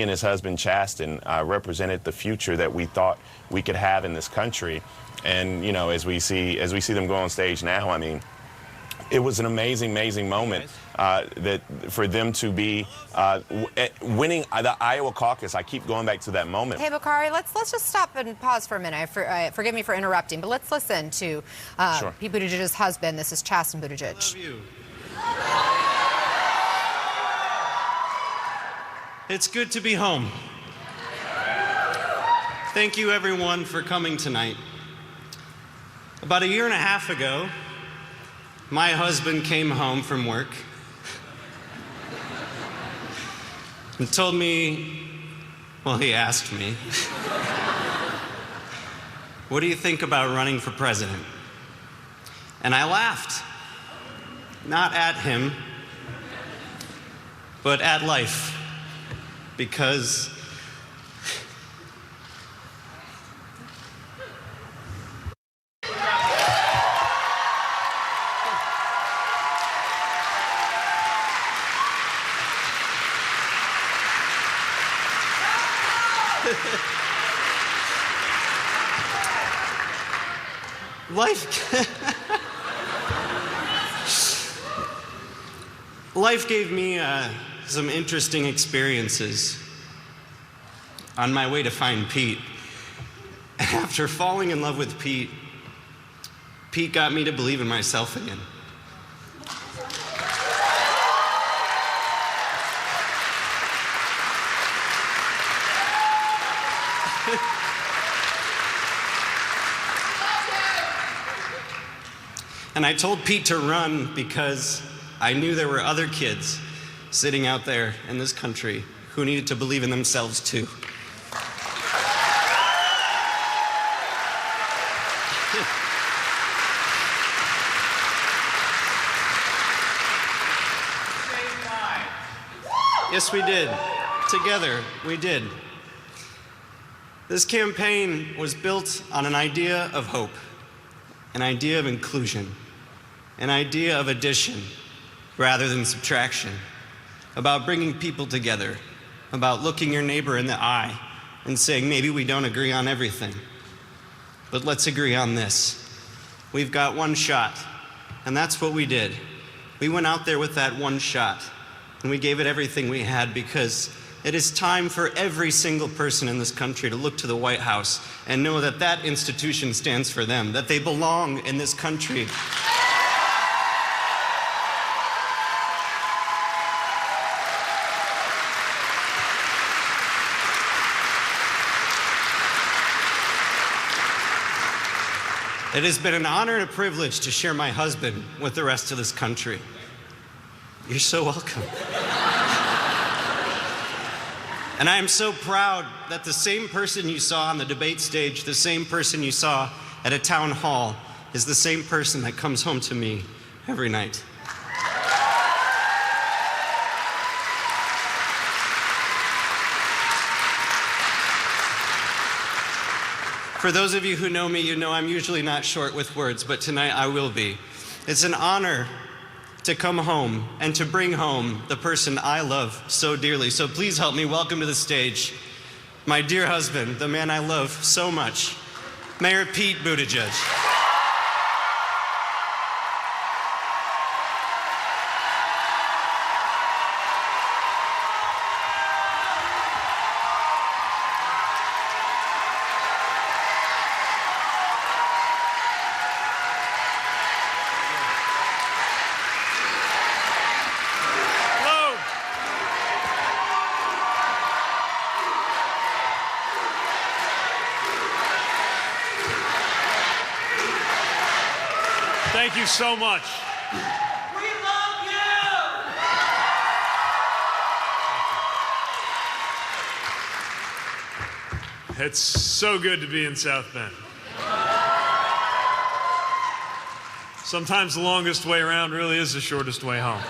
and his husband Chasten represented the future that we thought we could have in this country. And you know, as we see them go on stage now, I mean, it was an amazing moment that for them to be winning the Iowa caucus. I keep going back to that moment. Hey, Bakari, let's just stop and pause for a minute. Forgive me for interrupting, but let's listen to Sure. Pete Buttigieg's husband. This is Chasten Buttigieg. Love you. It's good to be home. Thank you, everyone, for coming tonight. About a year and a half ago, my husband came home from work and told me, well, he asked me, what do you think about running for president? And I laughed, not at him, but at life, because life gave me some interesting experiences on my way to find Pete. After falling in love with Pete, Pete got me to believe in myself again. And I told Pete to run because I knew there were other kids sitting out there in this country who needed to believe in themselves too. Yes, we did. Together, we did. This campaign was built on an idea of hope, an idea of inclusion, an idea of addition rather than subtraction, about bringing people together, about looking your neighbor in the eye and saying, maybe we don't agree on everything, but let's agree on this. We've got one shot, and that's what we did. We went out there with that one shot, and we gave it everything we had, because it is time for every single person in this country to look to the White House and know that that institution stands for them, that they belong in this country. It has been an honor and a privilege to share my husband with the rest of this country. You're so welcome. And I am so proud that the same person you saw on the debate stage, the same person you saw at a town hall, is the same person that comes home to me every night. For those of you who know me, you know I'm usually not short with words, but tonight I will be. It's an honor to come home and to bring home the person I love so dearly. So please help me welcome to the stage my dear husband, the man I love so much, Mayor Pete Buttigieg. Thank you so much. We love you! It's so good to be in South Bend. Sometimes the longest way around really is the shortest way home.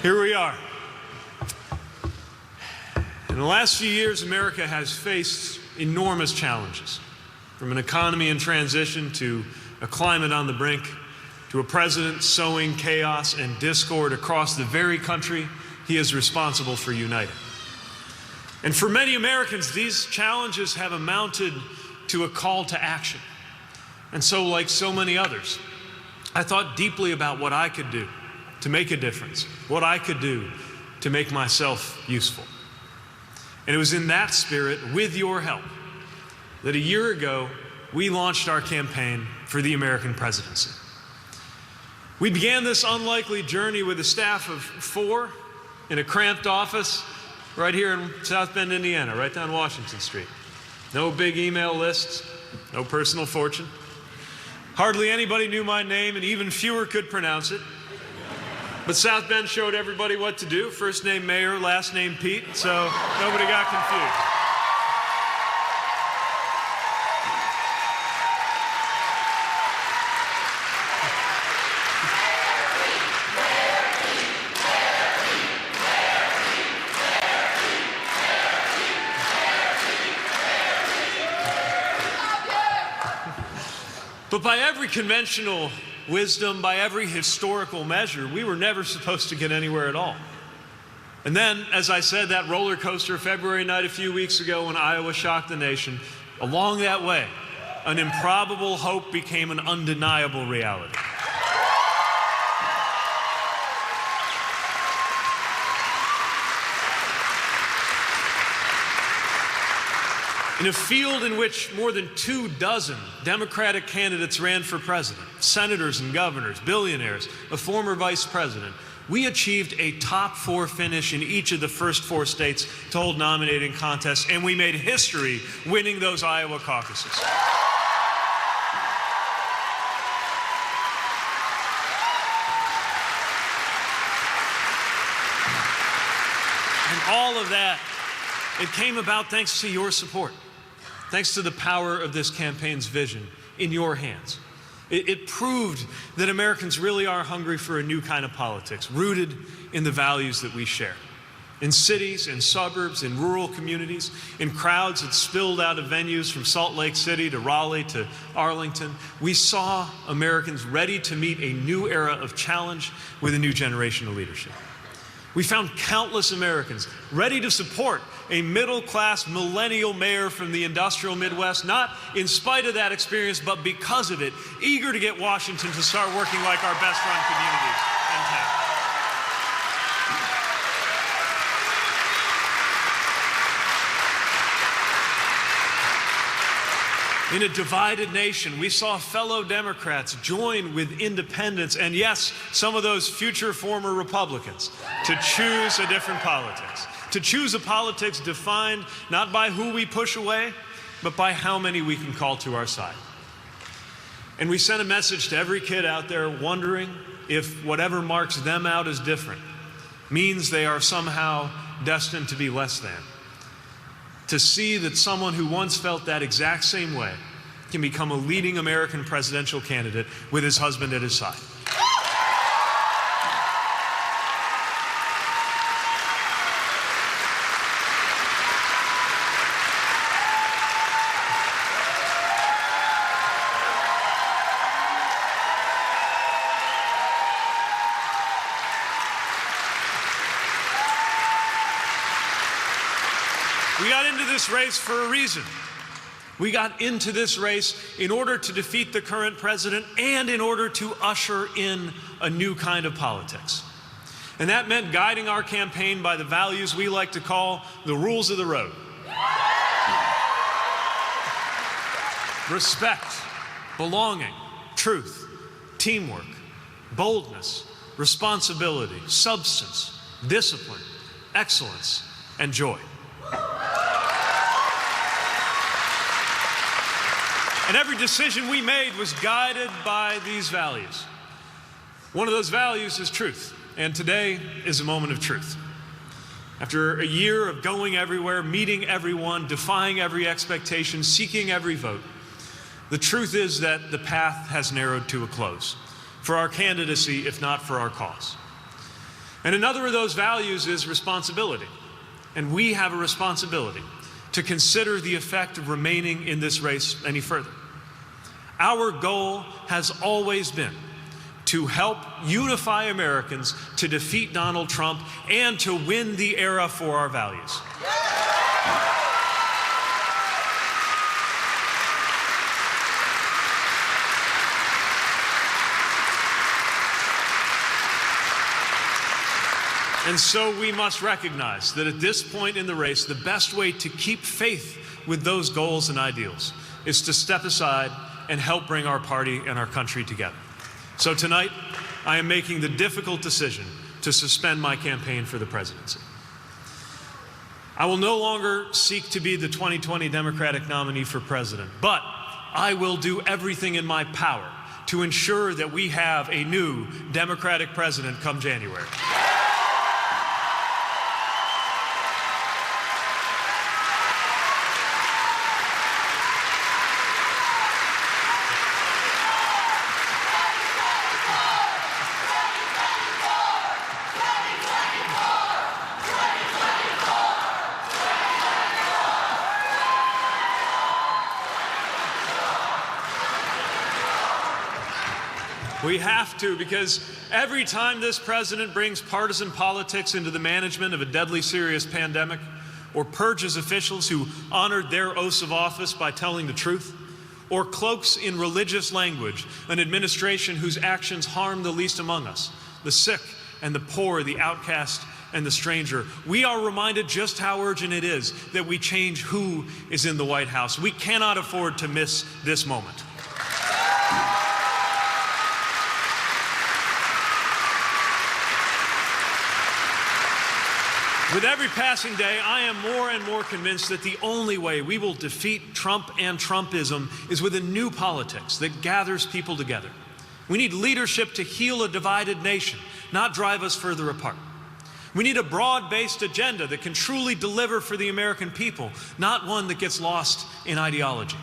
Here we are. In the last few years, America has faced enormous challenges, from an economy in transition to a climate on the brink to a president sowing chaos and discord across the very country he is responsible for uniting. And for many Americans, these challenges have amounted to a call to action. And so, like so many others, I thought deeply about what I could do to make a difference, what I could do to make myself useful. And it was in that spirit, with your help, that a year ago, we launched our campaign for the American presidency. We began this unlikely journey with a staff of 4 in a cramped office right here in South Bend, Indiana, right down Washington Street. No big email lists, no personal fortune. Hardly anybody knew my name, and even fewer could pronounce it. But South Bend showed everybody what to do. First name Mayor, last name Pete, so nobody got confused. But by every conventional wisdom, by every historical measure, we were never supposed to get anywhere at all. And then, as I said, that roller coaster February night a few weeks ago when Iowa shocked the nation, along that way, an improbable hope became an undeniable reality. In a field in which more than 24 Democratic candidates ran for president, senators and governors, billionaires, a former vice president, we achieved a top 4 finish in each of the first 4 states to hold nominating contests, and we made history winning those Iowa caucuses. And all of that, it came about thanks to your support. Thanks to the power of this campaign's vision in your hands. It proved that Americans really are hungry for a new kind of politics, rooted in the values that we share. In cities, in suburbs, in rural communities, in crowds that spilled out of venues from Salt Lake City to Raleigh to Arlington, we saw Americans ready to meet a new era of challenge with a new generation of leadership. We found countless Americans ready to support a middle-class millennial mayor from the industrial Midwest, not in spite of that experience, but because of it, eager to get Washington to start working like our best-run communities and towns. In a divided nation, we saw fellow Democrats join with independents, and yes, some of those future former Republicans, to choose a different politics. To choose a politics defined not by who we push away, but by how many we can call to our side. And we sent a message to every kid out there wondering if whatever marks them out as different means they are somehow destined to be less than. To see that someone who once felt that exact same way can become a leading American presidential candidate with his husband at his side. We got into this race for a reason. We got into this race in order to defeat the current president and in order to usher in a new kind of politics. And that meant guiding our campaign by the values we like to call the rules of the road. Respect, belonging, truth, teamwork, boldness, responsibility, substance, discipline, excellence, and joy. And every decision we made was guided by these values. One of those values is truth, and today is a moment of truth. After a year of going everywhere, meeting everyone, defying every expectation, seeking every vote, the truth is that the path has narrowed to a close for our candidacy, if not for our cause. And another of those values is responsibility. And we have a responsibility to consider the effect of remaining in this race any further. Our goal has always been to help unify Americans, to defeat Donald Trump, and to win the era for our values. And so we must recognize that at this point in the race, the best way to keep faith with those goals and ideals is to step aside and help bring our party and our country together. So tonight, I am making the difficult decision to suspend my campaign for the presidency. I will no longer seek to be the 2020 Democratic nominee for president, but I will do everything in my power to ensure that we have a new Democratic president come January. We have to, because every time this president brings partisan politics into the management of a deadly serious pandemic, or purges officials who honored their oaths of office by telling the truth, or cloaks in religious language an administration whose actions harm the least among us, the sick and the poor, the outcast and the stranger, we are reminded just how urgent it is that we change who is in the White House. We cannot afford to miss this moment. With every passing day, I am more and more convinced that the only way we will defeat Trump and Trumpism is with a new politics that gathers people together. We need leadership to heal a divided nation, not drive us further apart. We need a broad-based agenda that can truly deliver for the American people, not one that gets lost in ideology.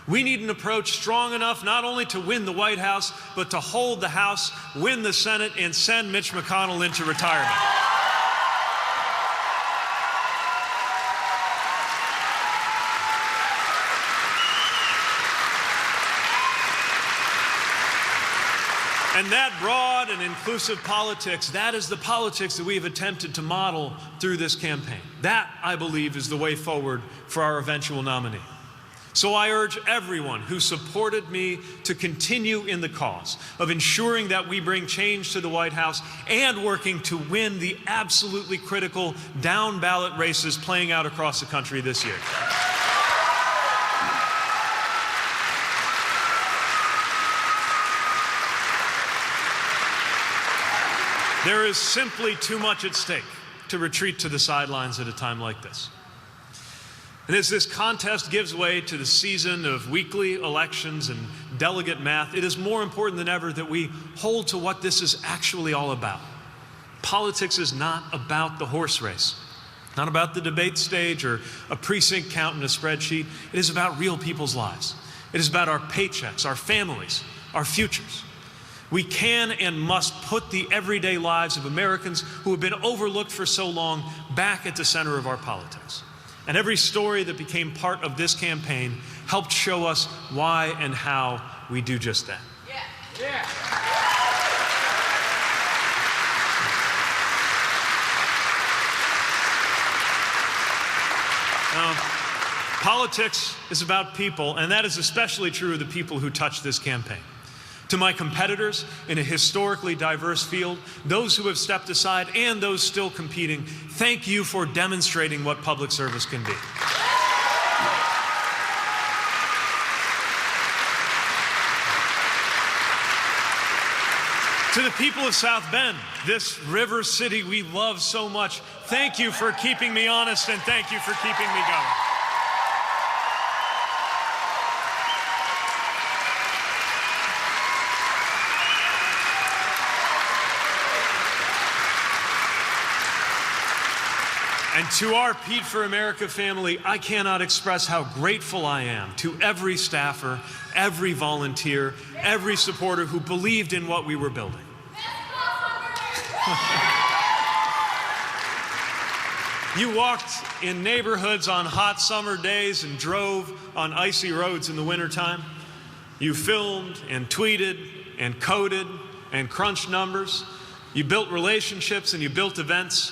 We need an approach strong enough not only to win the White House, but to hold the House, win the Senate, and send Mitch McConnell into retirement. And that broad and inclusive politics, that is the politics that we have attempted to model through this campaign. That, I believe, is the way forward for our eventual nominee. So I urge everyone who supported me to continue in the cause of ensuring that we bring change to the White House and working to win the absolutely critical down-ballot races playing out across the country this year. There is simply too much at stake to retreat to the sidelines at a time like this. And as this contest gives way to the season of weekly elections and delegate math, it is more important than ever that we hold to what this is actually all about. Politics is not about the horse race, not about the debate stage or a precinct count in a spreadsheet. It is about real people's lives. It is about our paychecks, our families, our futures. We can and must put the everyday lives of Americans who have been overlooked for so long back at the center of our politics. And every story that became part of this campaign helped show us why and how we do just that. Yeah. Now, politics is about people, and that is especially true of the people who touch this campaign. To my competitors in a historically diverse field, those who have stepped aside and those still competing, thank you for demonstrating what public service can be. To the people of South Bend, this river city we love so much, thank you for keeping me honest and thank you for keeping me going. And to our Pete for America family, I cannot express how grateful I am to every staffer, every volunteer, every supporter who believed in what we were building. You walked in neighborhoods on hot summer days and drove on icy roads in the wintertime. You filmed and tweeted and coded and crunched numbers. You built relationships and you built events.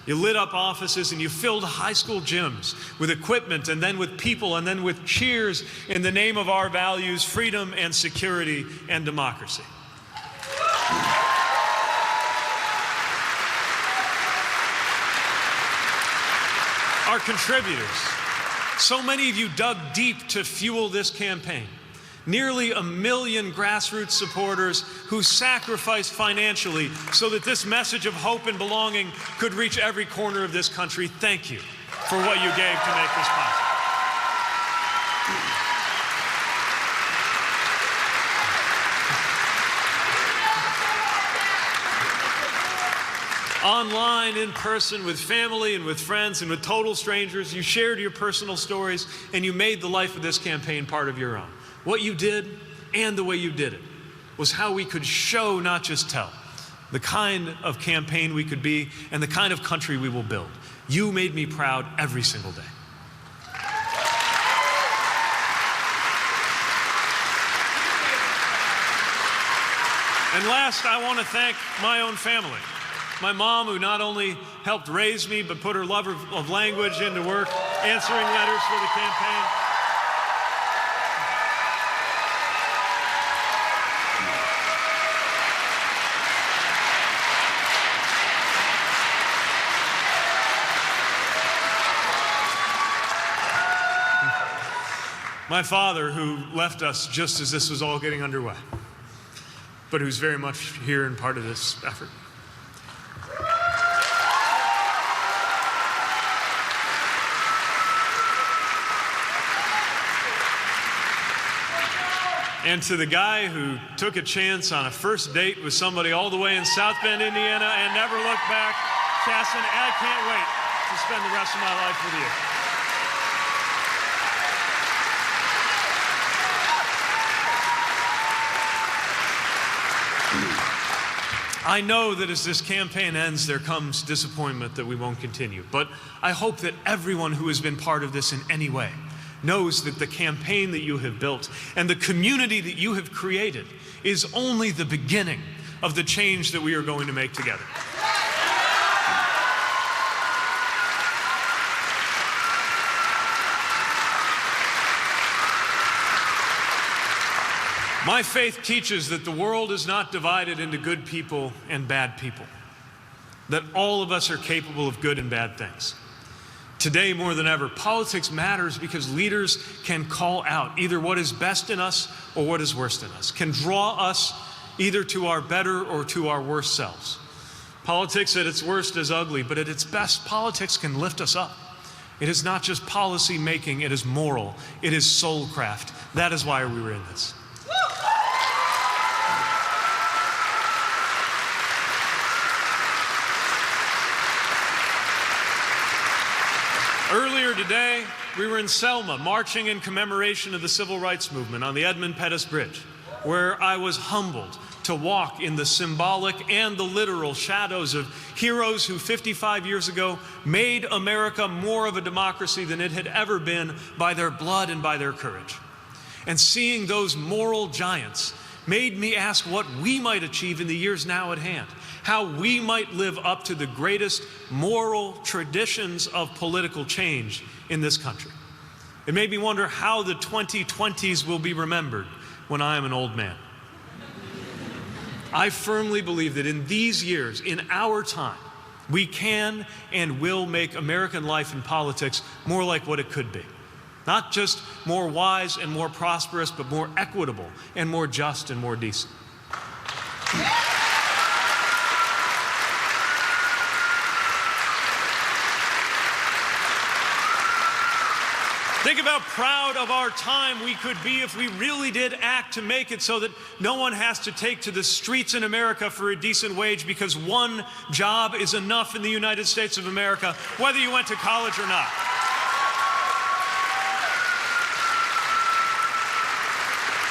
You lit up offices and you filled high school gyms with equipment and then with people and then with cheers in the name of our values, freedom and security and democracy. Our contributors, so many of you dug deep to fuel this campaign. Nearly 1 million grassroots supporters who sacrificed financially so that this message of hope and belonging could reach every corner of this country. Thank you for what you gave to make this possible. Online, in person, with family and with friends and with total strangers, you shared your personal stories and you made the life of this campaign part of your own. What you did and the way you did it was how we could show, not just tell, the kind of campaign we could be and the kind of country we will build. You made me proud every single day. And last, I want to thank my own family. My mom, who not only helped raise me, but put her love of language into work, answering letters for the campaign. My father, who left us just as this was all getting underway, but who's very much here and part of this effort. And to the guy who took a chance on a first date with somebody all the way in South Bend, Indiana, and never looked back, Chasten, I can't wait to spend the rest of my life with you. I know that as this campaign ends, there comes disappointment that we won't continue. But I hope that everyone who has been part of this in any way knows that the campaign that you have built and the community that you have created is only the beginning of the change that we are going to make together. My faith teaches that the world is not divided into good people and bad people, that all of us are capable of good and bad things. Today, more than ever, politics matters because leaders can call out either what is best in us or what is worst in us, can draw us either to our better or to our worst selves. Politics at its worst is ugly, but at its best, politics can lift us up. It is not just policy making, it is moral, it is soulcraft. That is why we were in this. Earlier today, we were in Selma, marching in commemoration of the Civil Rights Movement on the Edmund Pettus Bridge, where I was humbled to walk in the symbolic and the literal shadows of heroes who 55 years ago made America more of a democracy than it had ever been by their blood and by their courage. And seeing those moral giants made me ask what we might achieve in the years now at hand, how we might live up to the greatest moral traditions of political change in this country. It made me wonder how the 2020s will be remembered when I am an old man. I firmly believe that in these years, in our time, we can and will make American life and politics more like what it could be. Not just more wise and more prosperous, but more equitable and more just and more decent. Think of how proud of our time we could be if we really did act to make it so that no one has to take to the streets in America for a decent wage because one job is enough in the United States of America, whether you went to college or not.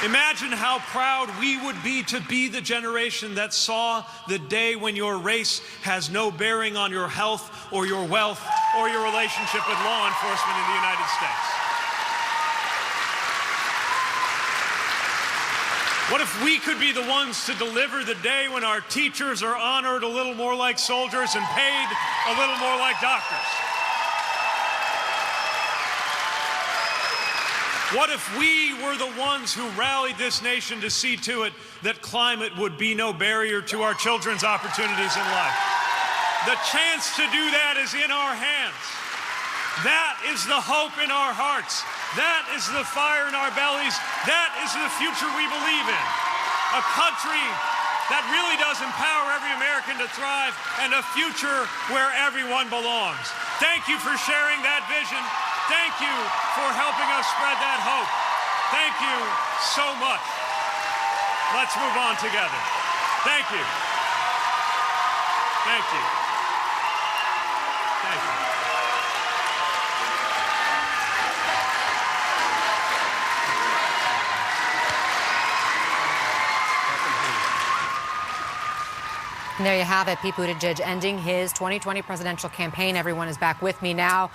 Imagine how proud we would be to be the generation that saw the day when your race has no bearing on your health or your wealth or your relationship with law enforcement in the United States. What if we could be the ones to deliver the day when our teachers are honored a little more like soldiers and paid a little more like doctors? What if we were the ones who rallied this nation to see to it that climate would be no barrier to our children's opportunities in life? The chance to do that is in our hands. That is the hope in our hearts. That is the fire in our bellies. That is the future we believe in. A country that really does empower every American to thrive, and a future where everyone belongs. Thank you for sharing that vision. Thank you for helping us spread that hope. Thank you so much. Let's move on together. Thank you. Thank you. Thank you. And there you have it, Pete Buttigieg ending his 2020 presidential campaign. Everyone is back with me now